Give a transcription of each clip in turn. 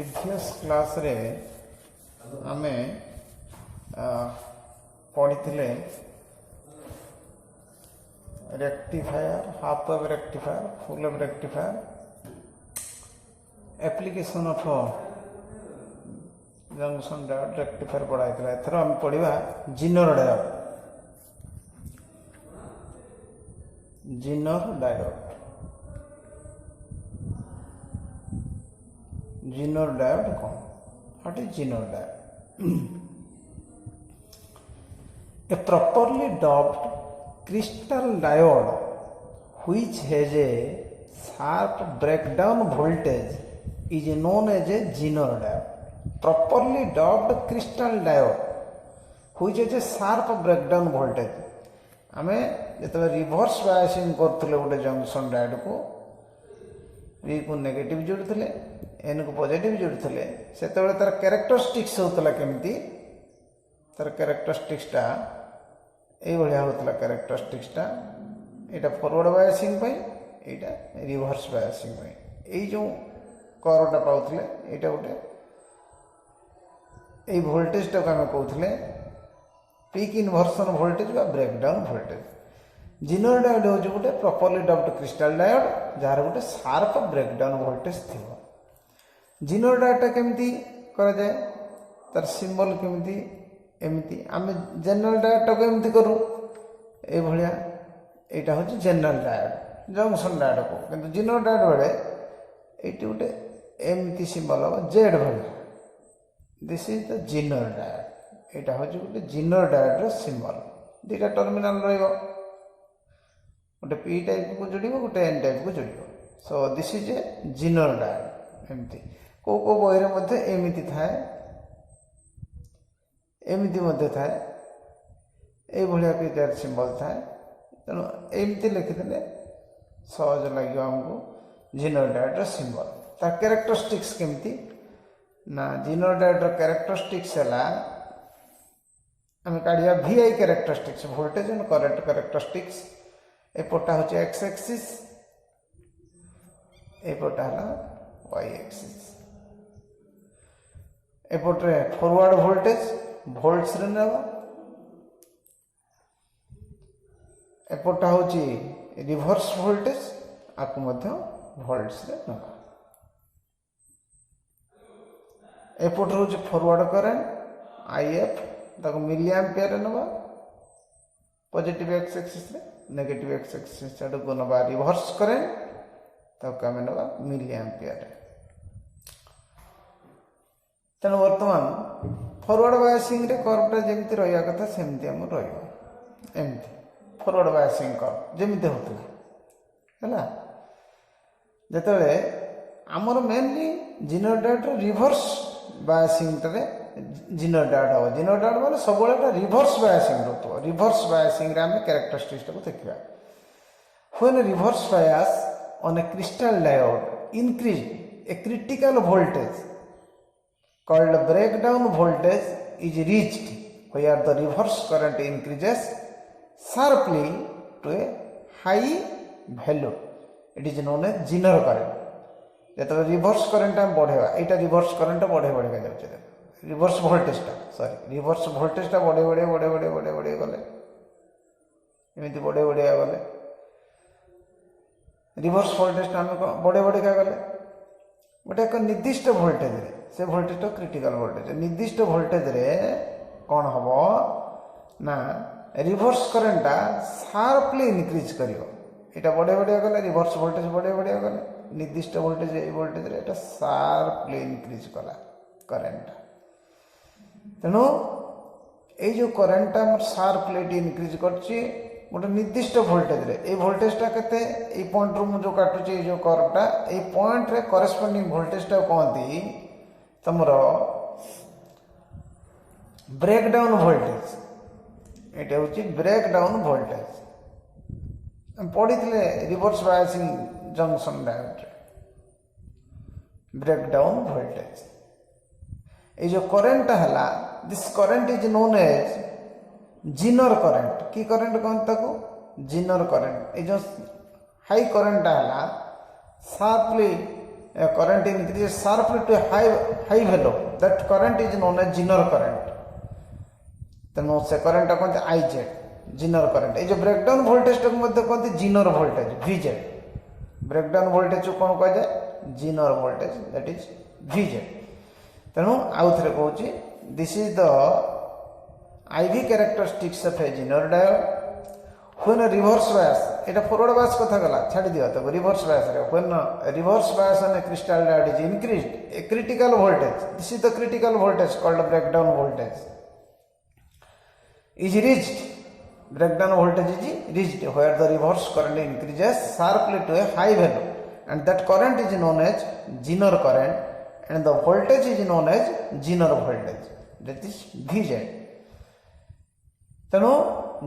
Previous class रे आमे पढ़ी rectifier, half wave rectifier, full wave rectifier, application of junction diode rectifier पढ़ाई। एथर आम पढ़ा zener diode. Zener diode, zener diode कौन? What is zener diode? A properly doped crystal diode which has a sharp breakdown voltage is known as a Zener diode. Properly doped crystal diode which has a sharp breakdown voltage. आमे जतले reverse biasing करथले गोटे junction diode को V को negative जोड़थले, N को positive जोड़थले, सेतबेले तार characteristics होतला केमती, तार characteristics टा ए भलिया होतला। कैरेक्टरिस्टिक्स टा एटा फॉरवर्ड बायसिंग पई, एटा रिवर्स बायसिंग पई। ए जो कर्वटा पाउथले एटा गोटे ए वोल्टेज टा हम कहउथले पीक इनवर्सन वोल्टेज बा ब्रेकडाउन वोल्टेज। जीनर डायोड हो गोटे प्रॉपर्ली डॉप्ड क्रिस्टल डायोड जार गोटे शार्प ब्रेकडाउन वोल्टेज थिबो। जीनर डायोड केमती करा जाए, तार सिंबल केमती एमती। आमे जनरल डायोड को एमती करू ए भलिया, एटा हो जनरल डायोड जंक्शन डायोड को। किंतु जीनर डायोड बेले एटी गोटे एमती सिंबल हो जेड भलिया। This is the zener diode. एटा हो गोटे जीनर डायोड रो सिंबल। दुटा टर्मिनल रहइबो, गोटे पी टाइप को जोड़िबो, गोटे एन टाइप को जोड़िबो। So this is a zener diode. एमती को बही रे मध्ये एमती थाए, एमती मध्ये थाए, ए भलिया पी टाइप सिंबल थाए। तेणु एमती लिखिदेले सहज लगे हमको जीनर डायोड रो सिंबल। ता कैरेक्टरिस्टिक्स केमती ना, जीनर डायोड रो कैरेक्टरिस्टिक्स हैला आम काढ़िया VI characteristics, voltage and current characteristics. एपटा हूँ एक्स एक्सिस, एपटा है वाई एक्सिस। एपटे फॉरवर्ड वोल्टेज वोल्ट्स रे नेबा, एपटा हूँ रिवर्स वोल्टेज आपको मध्य वोल्ट्स रे नेबा। एपट हूँ फॉरवर्ड करंट IF ताको मिली एम्पियर नेबा, पॉजिटिव एक्स एक्सिस रे, नेगेटिव एक्स एक्सिस को नवा रिवर्स करेंट ताको आम नवा मिली एम्पियर। तेणु वर्तमान फॉरवर्ड बायसिंग रे कर्वटा जेमती रहिया कथा सेमती हम रहिबो। एमती फॉरवर्ड बायसिंग कर्व जेमती होतला हैला। जेतले हमर mainly Zener diode reverse biasing रे जीनर डायोड हो। जीनर डायोड माने सब रिवर्स बायसिंग होतो। रिवर्स बायसिंग रे हम कैरेक्टरिस्टिक्स को देखिबा। When reverse bias on A crystal diode increase a critical voltage called breakdown voltage is reached where the reverse current increases sharply to a high value. It is known as Zener current. जब reverse current हम बढ़ेगा, एटा reverse current बढ़े बढ़े जाउछे। Reverse voltage टा sorry reverse voltage टा बढ़े बढ़े बढ़े बढ़े बढ़े बढ़े गले, एमिति बढ़े बढ़े गले रिवर्स वोल्टेज टा हम बढ़े बढ़े गले गोटे एक निर्दिष्ट वोल्टेज रे। से वोल्टेज तो क्रिटिकल वोल्टेज निर्दिष्ट वोल्टेज रे कौन हबो ना, रिवर्स करंट टा शार्पली इंक्रीज करिवो। एटा बढ़े बढ़े गले, रिवर्स वोल्टेज बढ़े बढ़े गले, निर्दिष्ट वोल्टेज ए वोल्टेज रे एटा शार्पली इंक्रीज कला करंट। तेणु ये जो करंट शार्पली इंक्रीज करछि गोटे निर्दिष्ट वोल्टेज रे। ए वोल्टेज टा केते, ए पॉइंट रो जो काटुछि जो कर्वटा, ए पॉइंट रे करेस्पोंडिंग वोल्टेज टा कहती तमरो ब्रेकडाउन वोल्टेज। एटा होछि ब्रेकडाउन वोल्टेज। हम पढ़िथिले रिवर्स बायसिंग जंक्शन डायोड रे ब्रेकडाउन वोल्टेज। ये जो करंट हैला, this current is known as zener current. की करंट कहता को जीनर करंट। ये जो हाई करंट हैला sharply current increases sharply to a high value, that current is known as Zener current. ତେଣୁ ସେ କରେଣ୍ଟଟା କୁହନ୍ତି ଆଇଜେଡ୍, ଜିନର କରେଣ୍ଟ। ଏଇ ଯେଉଁ ବ୍ରେକଡାଉନ୍ ଭୋଲ୍ଟେଜଟାକୁ ମଧ୍ୟ କୁହନ୍ତି ଜିନର ଭୋଲ୍ଟେଜ, ଭିଜେଡ୍। ବ୍ରେକଡାଉନ୍ ଭୋଲ୍ଟେଜକୁ କ'ଣ କୁହାଯାଏ? ଜିନର ଭୋଲ୍ଟେଜ, ଦ୍ୟାଟ୍ ଇଜ୍ ଭିଜେଡ୍। ତେଣୁ ଆଉ ଥରେ କହୁଛି, this is the IV characteristics of a Zener diode when a reverse bias, এটা forward bias কথা গলা ছাড়ি দিও, তো reverse bias রে when reverse bias on a crystal diode is increased, a critical voltage, this is the critical voltage called breakdown voltage, is reached. Breakdown voltage is reached where the reverse current increases sharply to a high value, and that current is known as Zener current, and the voltage is known as Zener voltage, that is VZ. ତେଣୁ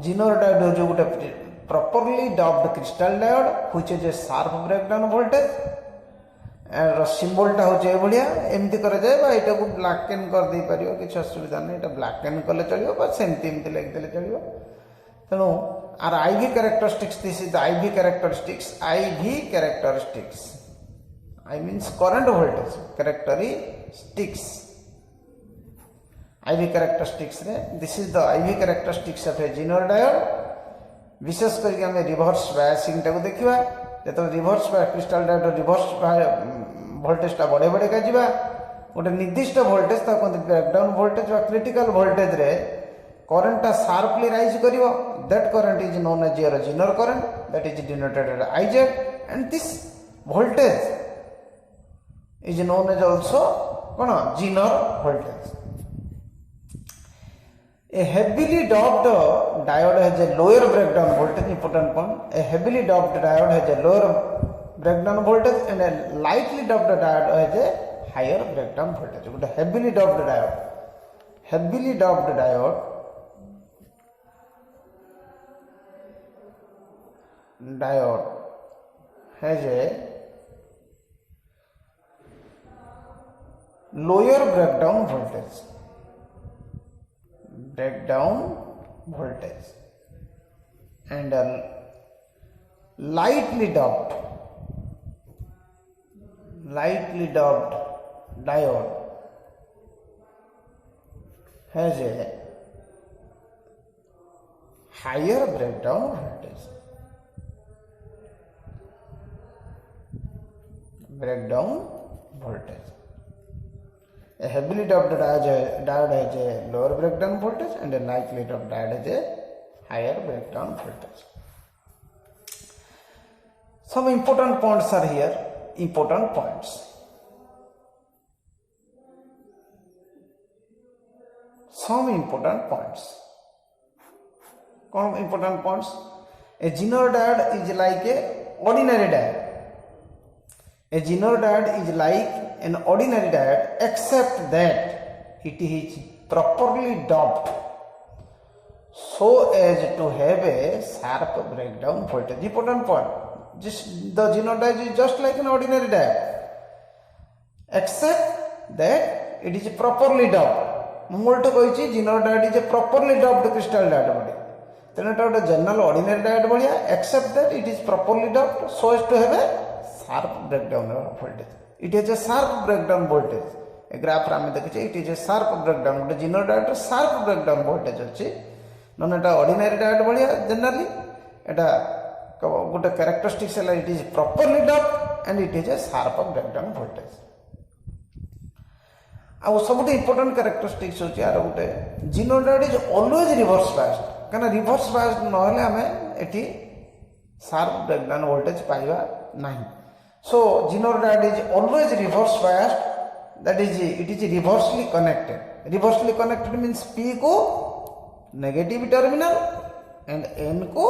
Zener diode ହେଉଛି ଗୋଟେ properly doped crystal diode which is a sharp breakdown voltage, ର ସିମ୍ବଲଟା ହେଉଛି ଏଭଳିଆ, ଏମିତି କରାଯାଏ ବା ଏଇଟାକୁ ବ୍ଲାକ୍ ଏଣ୍ଡ କରିଦେଇପାରିବ, କିଛି ଅସୁବିଧା ନାହିଁ, ଏଇଟା ବ୍ଲାକ୍ ଏଣ୍ଡ କଲେ ଚଳିବ ବା ସେମିତି ଏମିତି ଲେଖିଦେଲେ ଚଳିବ। ତେଣୁ ଆର IV characteristics, this is the IV characteristics, IV characteristics, I means current voltage characteristics, IV characteristics रे this is the IV characteristics of a Zener diode। विशेष करके आम रिभर्स बायसिंग टाको देखा, जो रिभर्स क्रिस्टाल डायोड रिभर्स भोल्टेजटा बढ़े बढ़े का जा गोटे निर्दिष्ट भोल्टेज कहते ब्रेकडाउन भोल्टेज व क्रिटिकल भोल्टेज रे करेन्टा शार्पली राइज कर, that current is known as your Zener current, that is denoted IZ, and this voltage is known as also कौन Zener voltage। A heavily doped diode has a lower breakdown voltage, important point, a heavily doped diode has a lower breakdown voltage and a lightly doped diode has a higher breakdown voltage. But a heavily doped diode has a lower breakdown voltage and a lightly doped diode has a higher breakdown voltage. A heavily doped diode has a lower breakdown voltage and a lightly doped diode has a higher breakdown voltage. Some important points are here. Important points. Some important points. Important points. A Zener diode is like a ordinary diode. A Zener diode is like an ordinary diode except that it is properly doped so as to have a sharp breakdown voltage. Important point. The Zener diode is just like an ordinary diode except that it is properly doped. मूलटा कही Zener diode is a properly doped crystal diode body. Then it is a general ordinary diode body except that it is properly doped so as to have a sharp breakdown voltage. It has a sharp breakdown voltage. A graph रे देखिए it is a sharp breakdown. गोटे Zener diode रे sharp breakdown voltage अच्छी non एटा ordinary diode बढ़िया generally एटा गोटे characteristics है it is properly doped and it is a sharp breakdown voltage. ଆଉ ସବୁଠୁ important characteristics होची यार गोटे Zener diode is always reverse biased, काना reverse biased नहले हमें एठी sharp breakdown voltage पाइबा नहीं. So Zener diode is always reverse biased, that is it is reversely connected. Reversely connected means P को negative terminal and N को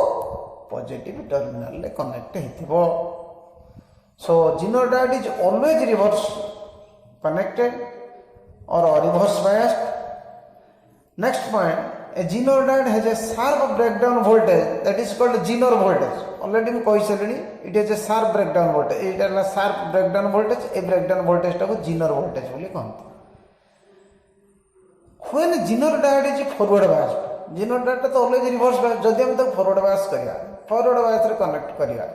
positive terminal ले connect हेतिबो. So Zener diode is always reverse connected or reverse biased. Next point, a Zener diode has a sharp breakdown voltage that is called Zener voltage. Already मैं कही सारे it has a sharp breakdown voltage. ये है sharp breakdown voltage. ये breakdown voltage टाको Zener voltage बोले कहते. When Zener diode is forward biased, Zener diode तो always reverse biased. जब हम तो forward bias करिया, forward bias रे connect करिया.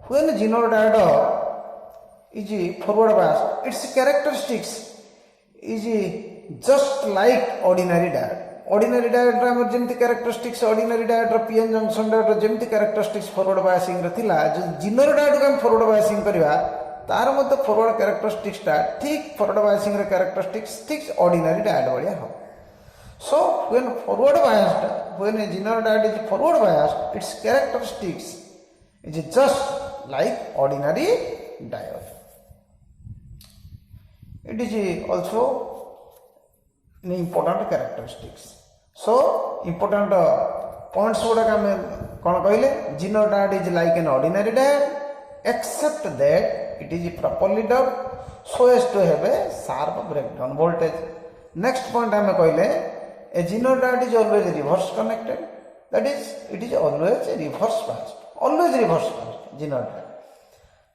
When Zener diode is forward bias. Its characteristics is just like ordinary diode. Ordinary diode रा हमर जेमति characteristics ordinary diode रा pn junction diode रा जेमति characteristics forward biasing रा थिला जो Zener diode हम forward biasing करबा तार मत forward characteristics टा ठीक forward biasing रा characteristics ठीक ordinary diode भलिया हो. So when forward biased, when a Zener diode is forward biased, its characteristics is just like ordinary diode. It is also an important characteristics. So important points गुड़ाक आम कौन कहले Zener diode is like an ordinary diode except that it is properly doped so as to have a sharp breakdown voltage. Next point आम कहले a Zener diode is always reverse connected, that is it is always reverse biased, always reverse biased Zener diode.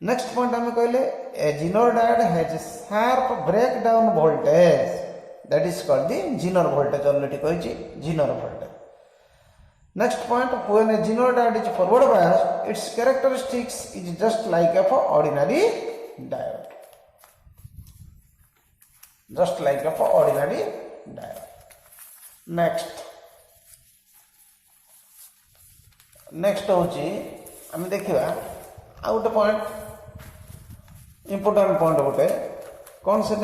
Next point आम कहले a Zener diode has a sharp breakdown voltage, that is called the Zener voltage. Already कही Zener voltage. Next point, when a Zener diode is forward biased, its characteristics is just like of ordinary diode, just like of ordinary diode. next होची आम देखिबा आ गोटे point important point गोटे कौन से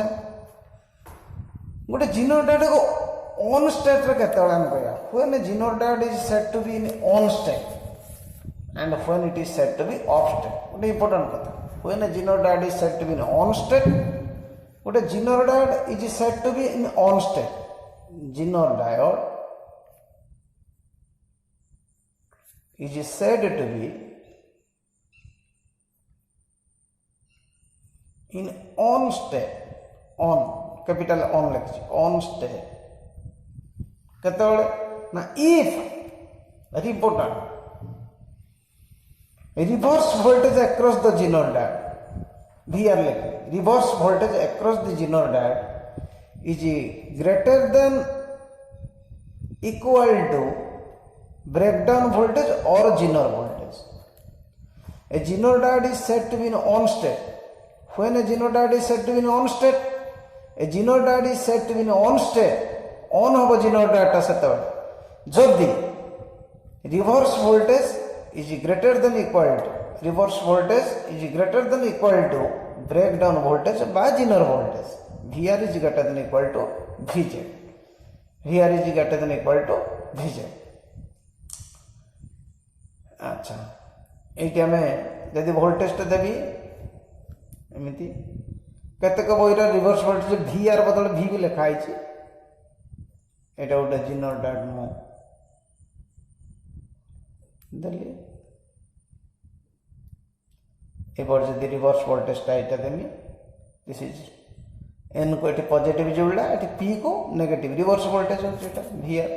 गोटे Zener diode को ऑन स्टेट रे केतेबेला हम कहया when a Zener diode is said to be in on state and when it is said to be off state. गोटे इंपोर्टेंट कथा when a Zener diode is said to be in on state, गोटे Zener diode is said to be in on state. Zener diode is said to be in on state, on capital on लिखी on state केतेबेले ना if very important reverse voltage across the Zener diode VR लिखी reverse voltage across the Zener diode is greater than equal to breakdown voltage or Zener voltage. A Zener diode is said to be in on state. When a Zener diode is said to be in on state, a Zener diode is said to be in on state. On hobo Zener diode टा सेतबेले जदि reverse voltage is greater than equal to breakdown voltage by Zener voltage. VR is greater than equal to VZ. VR is greater than equal to VZ. अच्छा ये आम जदि voltage टा देवी एमती केतेक बहीर reverse voltage VR बदल V भी लिखाई एटा गोटे Zener diode मु देली एपर जदि रिवर्स वोल्टेज टा एटा देमी दिस इज N को एटी पॉजिटिव जोड़ला एटी P को नेगेटिव रिवर्स वोल्टेज होची एटा VR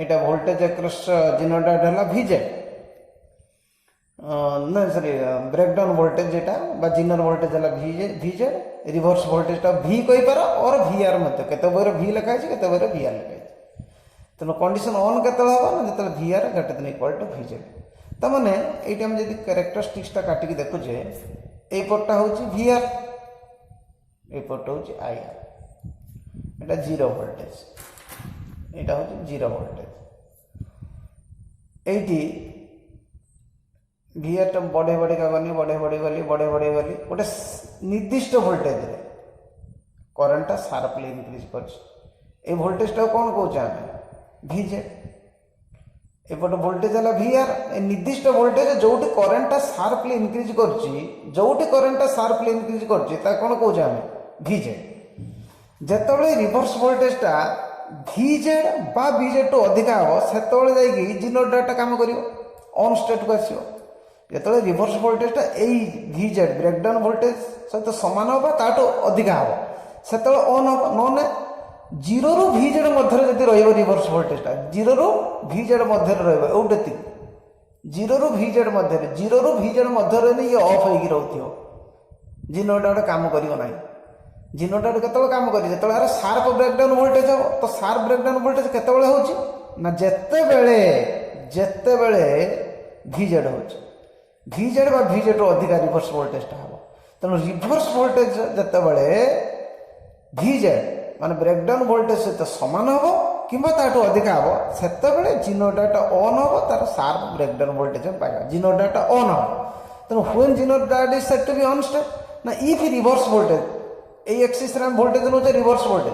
एटा वोल्टेज अक्रॉस Zener diode हला VZ ना सॉरी ब्रेकडाउन वोल्टेज एटा बा Zener वोल्टेज हला VZ रिवर्स वोल्टेज टा V कहि पार और VR मत केते बेर V लिखाइ छै केते बेर VR लिखाइ छै तनो कंडीशन ऑन केते हबा ना जते VR greater than equal to VZ त माने एटा हम जदी कैरेक्टरिस्टिक्स ता काटि के देखु जे ए पोर्टा होची VR ए पोर्टा होची IR एटा जीरो वोल्टेज एटा होची जीरो वोल्टेज एटी VR टा बढ़े बढ़े का गली गोटे निर्दिष्ट वोल्टेज रे करंट टा शार्पली इंक्रीज कर ए वोल्टेज टा कोन कहू आम VZ एपटे वोल्टेज है VR ए निर्दिष्ट वोल्टेज जोटी करंट टा शार्पली इंक्रीज कर कौन कहू आम VZ जेतबेले रिवर्स वोल्टेज टा VZ बा VZ टू अधिका हम से Zener diode काम कर ऑन स्टेट को आसो जो रिवर्स वोल्टेज टा VZ ब्रेकडाउन वोल्टेज सहित सामान होगा ताठू अधिका हम से ऑन हम नौने जीरो रु VZ मध्य जब रिवर्स वोल्टेज टा जीरो रु VZ मध्य रोटे जीरो रु VZ मध्य ये ऑफ हो Zener diode काम करना Zener diode केतबेले काम करी जेतबेले यार शार्प ब्रेकडाउन वोल्टेज हो तो शार्प ब्रेकडाउन वोल्टेज केतबेले होची ना जेतेबेले VZ होची VZ बा VZ अधिका रिवर्स वोल्टेजटा हम तेणु रिवर्स वोल्टेज जितेबाला VZ मान ब्रेकडाउन वोल्टेज सहित सामान हम कि अधिका हम से जिनोडाटा ऑन हम तार शार्प ब्रेकडाउन वोल्टेज पाइबा जिनोडाटा ऑन हम तेणु व्हेन जिनोडाट is set to be on state ना इफ रिवर्स वोल्टेज ए एक्सिस रे वोल्टेज नौचे reverse voltage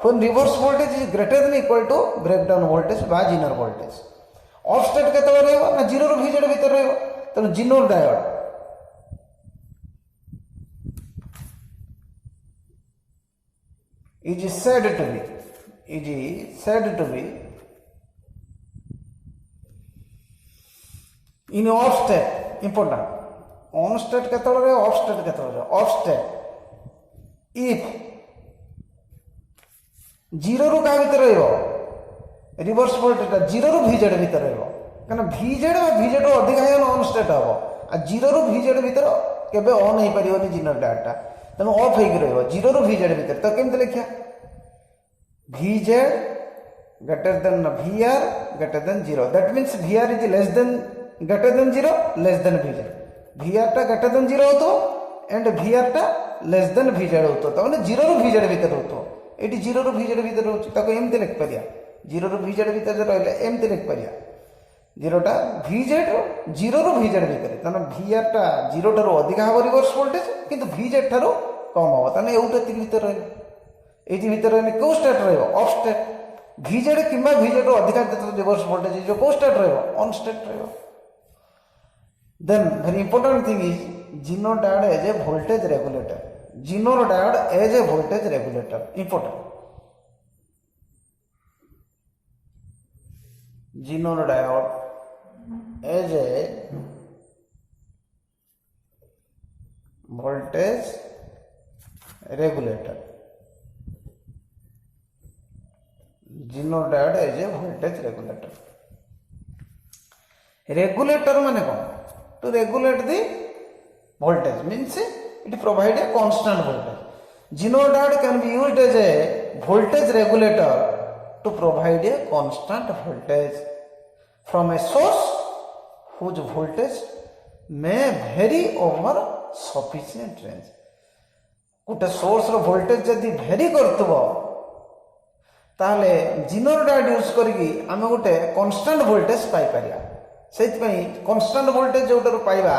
when reverse voltage is greater than equal to breakdown voltage बा जिनर वोल्टेज ऑफ स्टेट केते रहइबो ना 0 ରୁ VZ भीतर रहइबो तेणु zener diode is said to be in off state important on state केतळे off state केतळे off state if 0 ରୁ का भीतर रहइबो रिवर्स वोल्टेज 0 ରୁ VZ भीतर रहइबो कना VZ बा VZ रो अधिक है ऑन स्टेट हबो आ 0 ରୁ VZ भीतर केबे ऑन हे परियोनी जिनर डाटा तेणु ऑफ हो 0 ରୁ VZ भीतर तो केमती लिखा VZ greater than VR greater than 0 that means VR is less than greater than 0 less than VZ VR टा greater than 0 होतो and VR टा less than VZ होतो तो माने 0 ରୁ VZ भीतर होतो एटी 0 ରୁ VZ भीतर होची ताको एमती लिख परिया 0 ରୁ VZ भीतर रहले एमती लिख परिया 0 टा VZ 0 ରୁ VZ भीतर तने VR टा 0 ठारो अधिक हबो रिवर्स वोल्टेज किंतु VZ ठारो कम हम ताने एउटा भीतर रहे एटी भीतर रहने को स्टेट रहइबो ऑफ स्टेट VZ किंबा VZ रो अधिक रिवर्स वोल्टेज जो को स्टेट रहइबो ऑन स्टेट रहइबो then very important thing is zener diode as a voltage regulator zener diode as a voltage regulator important zener diode as a voltage regulator zener diode as a voltage regulator माने कौन to regulate the voltage means it provide a constant voltage zener diode can be used as a voltage regulator to provide a constant voltage from a source whose voltage may vary over sufficient range गोटे source रो voltage जदि vary करथबो ताले zener diode use करके आम गोटे constant voltage पाई परिया सेति पई कांस्टेंट वोल्टेज जोटर पाइबा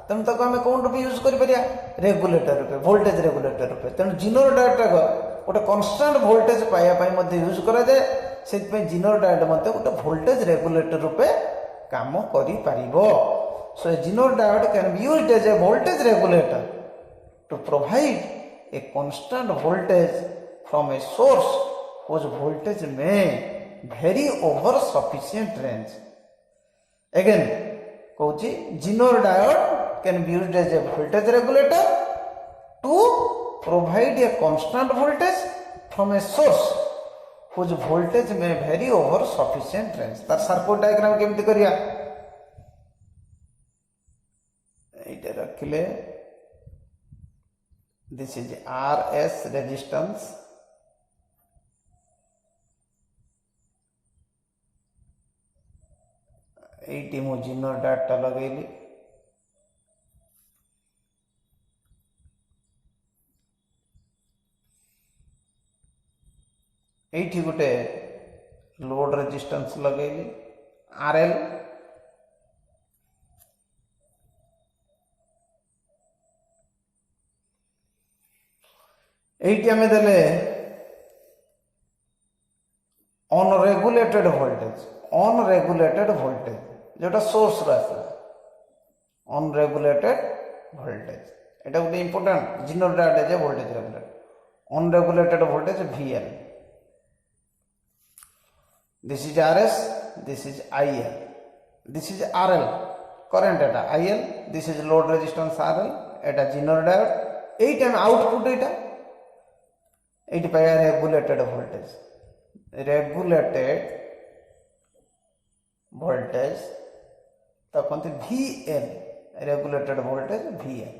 तम तक आम कोन रूप यूज करि परिया रेगुलेटर रूपे वोल्टेज रेगुलेटर रूपे तेणु जिनर डायोड टा गोटे कांस्टेंट वोल्टेज पाइबा पई मध्ये यूज करा जाय सेति पई जिनर डायोड मध्ये गोटे वोल्टेज रेगुलेटर रूपे काम करि परिबो so zener diode can be used as a voltage regulator to provide a constant voltage from a source whose voltage may vary over sufficient range. Again, कहूची Zener diode can be used as a voltage regulator to provide a constant voltage from a source whose voltage may vary over sufficient range. तार circuit diagram केमती करिया एटा रखिले this is RS resistance एटी मु zener डाटा लगेली एटी गोटे लोड रेजिस्टेंस लगेली RL एटी आमे देले अनरेगुलेटेड वोल्टेज जोटा सोर्स रहा अनरेगुलेटेड वोल्टेज एटा गोटे important zener diode as a voltage regulator unregulated voltage VL this is RS this is IL this is RL current एटा IL this is load resistance RL एटा zener diode एई time output एटा एटी पाया regulated voltage तो कहते VL regulated voltage VL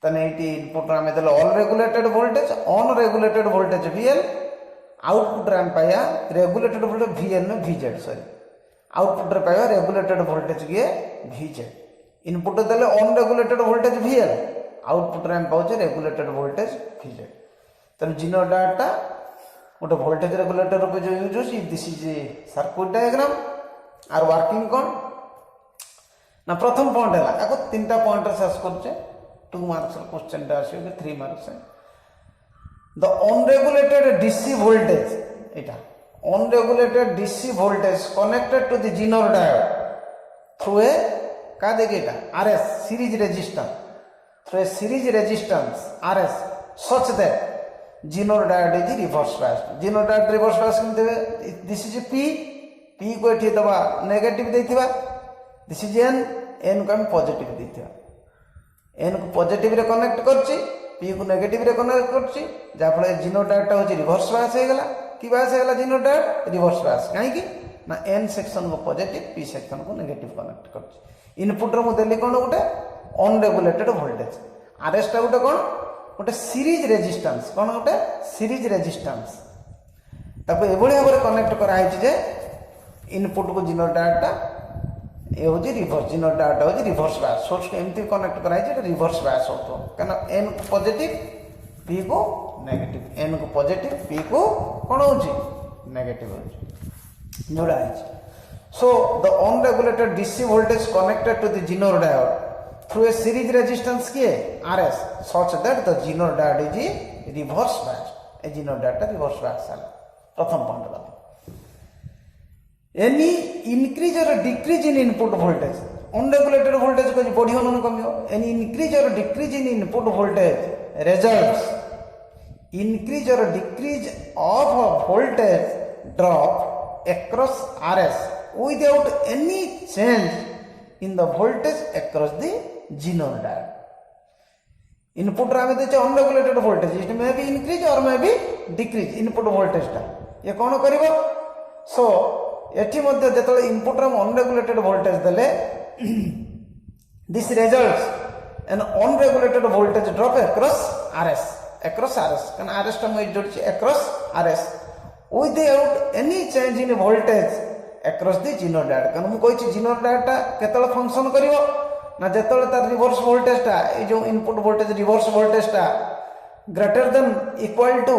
तने एटी input आम दे अनरेगुलेटेड वोल्टेज VL आउटपुट रे पाया रेगुलेटेड वोल्टेज VL न VZ सॉरी आउटपुट रे पाया रेगुलेटेड वोल्टेज के VZ इनपुट देले अनरेगुलेटेड वोल्टेज VL आउटपुट रे हम पाउछे रेगुलेटेड वोल्टेज VZ तेणु जीनर डायोडटा गोटे वोल्टेज रेगुलेटर रूप जो यूज होची दिस इज सर्किट डायग्राम आर वर्किंग कोन ना प्रथम पॉइंट है याको तीनटा पॉइंट रे सर्च करछे 2 मार्क्स क्वेश्चन टा आसी 3 marks the unregulated DC voltage एटा unregulated DC voltage connected to the zener diode through a का देखेगा RS series resistance through a series resistance RS such that Zener diode is reverse biased. Zener diode reverse bias केमते this is P को एठी दबा negative देथिबा this is N को हम positive देथिबा N को positive रे connect करछि P को negative रे कनेक्ट करछि जा फले Zener diode टा होछि रिवर्स बायस हे गेला की बायस हे गेला Zener diode रिवर्स बायस काहे की ना N सेक्शन को पॉजिटिव P सेक्शन को नेगेटिव कनेक्ट करछि इनपुट रे मु देली कोन गोटे अनरेगुलेटेड वोल्टेज RS टा गोटे कोन गोटे सीरीज रेजिस्टेंस कोन गोटे सीरीज रेजिस्टेंस ताको एभली भाबरे कनेक्ट करा हिच जे इनपुट को Zener diode टा ए होजी रिवर्स Zener diode होजी रिवर्स बायस सोर्स को एमती कनेक्ट करा हिच रिवर्स बायस होतो काना N को पॉजिटिव P को नेगेटिव N को पॉजिटिव P को कोन होजी नेगेटिव होजी जोड़ा hitch so the unregulated DC voltage connected to the Zener diode through a series resistance किए RS such that the Zener diode is reverse biased. A Zener diode reverse biased है प्रथम point दा any increase or decrease in input voltage unregulated voltage को बढ़ियो न कमियो any increase or decrease in input voltage results increase or decrease of a voltage drop across RS without any change in the voltage across the Zener diode. Input रे देचे unregulated voltage it may be increase और may be decrease input voltage टा ये कोन करिवो so एठी मध्ये जेतले इनपुट रे अनरेगुलेटेड वोल्टेज देले this results an unregulated voltage drop across RS कन RS टा मैं जोडछि across RS without any change in voltage across the Zener diode कन मु कहिछि Zener diode टा केतले फंक्शन करिवो ना जेतले तार रिवर्स वोल्टेज टा ए जो इनपुट वोल्टेज रिवर्स वोल्टेज टा greater than equal to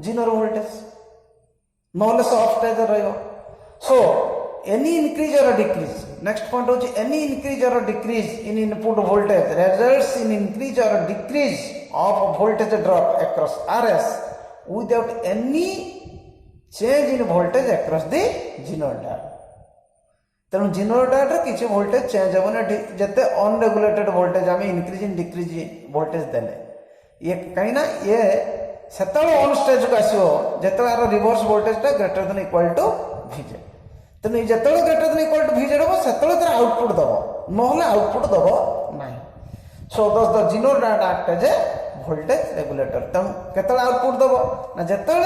Zener voltage नॉन से ऑफ स्टेज रहयो सो एनी इंक्रीज और डिक्रीज नेक्स्ट पॉइंट होछि एनी इंक्रीज और decrease in input voltage results in increase और decrease of voltage drop across RS without any change in voltage across the Zener diode तेणु Zener diode रे किछि voltage change होबो नै जते unregulated voltage आमे इंक्रीज इन डिक्रीज वोल्टेज देले ये कहीं ना ये सेतल ऑन स्टेज को आसीओ जते आरो रिवर्स वोल्टेज टा greater than equal to VZ तेणु जते greater than equal to VZ होबो सेतल तार आउटपुट दबो नहले आउटपुट दबो नाही so does the Zener diode act as a voltage regulator तेणु केतल आउटपुट दबो ना जते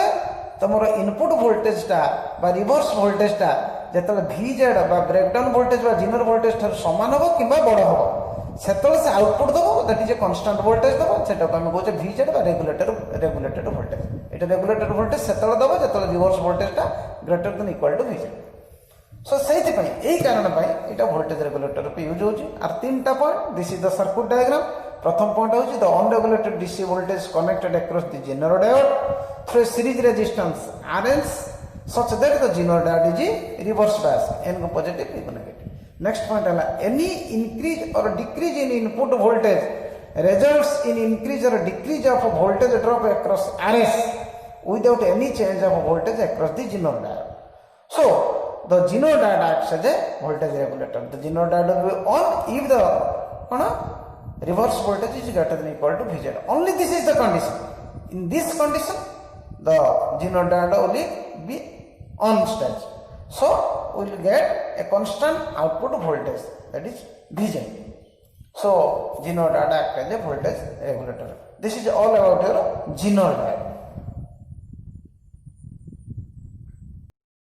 तमरो इनपुट वोल्टेज टा बा रिवर्स वोल्टेज टा जेतले VZ बा ब्रेकडाउन वोल्टेज बा Zener वोल्टेज थार समान होबो किबा बड़ होबो सेतले से आउटपुट दबो that is a constant voltage दबो सेटा को हम कहचे VZ बा रेगुलेटेड वोल्टेज एटा रेगुलेटेड वोल्टेज सेतले दबो जेतले रिवर्स वोल्टेज टा greater than equal to VZ so सेति पई एई कारण पई एटा वोल्टेज रेगुलेटर पे यूज होची आर तीनटा point this is the circuit diagram प्रथम पॉइंट होची the unregulated DC voltage connected across the Zener diode through a series resistance RS such that the Zener diode is reverse bias N को positive P को negative. Next point है any increase or decrease in input voltage results in increase or decrease of voltage drop across RS without any change of voltage across the Zener diode. So the Zener diode acts as a voltage regulator. The Zener diode will be on if the reverse voltage is greater than equal to VZ. Only this is the condition. In this condition, the Zener diode will be on stage. So we will get a constant output voltage, that is VZ. So Zener diode acts as a voltage regulator. This is all about your Zener diode.